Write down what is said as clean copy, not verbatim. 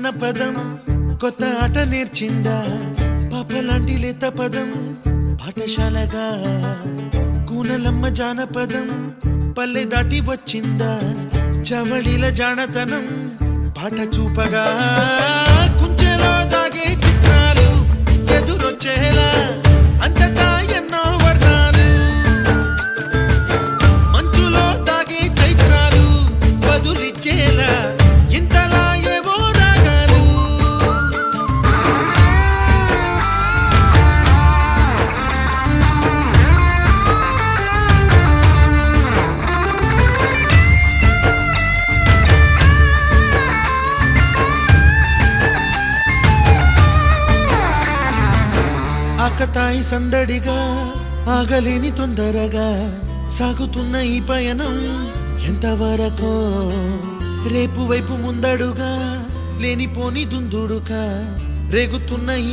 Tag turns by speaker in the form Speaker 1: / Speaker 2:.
Speaker 1: అన్న పదం కొత్త ఆట నేర్చిందా పాపలాంటి లేత పదం పాఠశాలగా కూనలమ్మ జానపదం పల్లె దాటి వచ్చిందా చవళిల జానతనం పాట చూపగా కుంచెలో దాగే చిత్రాలు ఎదురొచ్చేలా అంతటా ఎన్నో వర్ణాలు మంచులో దాగే చైత్రాలు బదులిచ్చేలా ఇంతలా ఏవో రాగాలు ఆకతాయి సందడిగా ఆగలేని తొందరగా సాగుతున్న ఈ పయనం ఎంతవరకో రేపు వైపు ముందడుగా లేనిపోని దుందుడుగా రేగుతున్న ఈ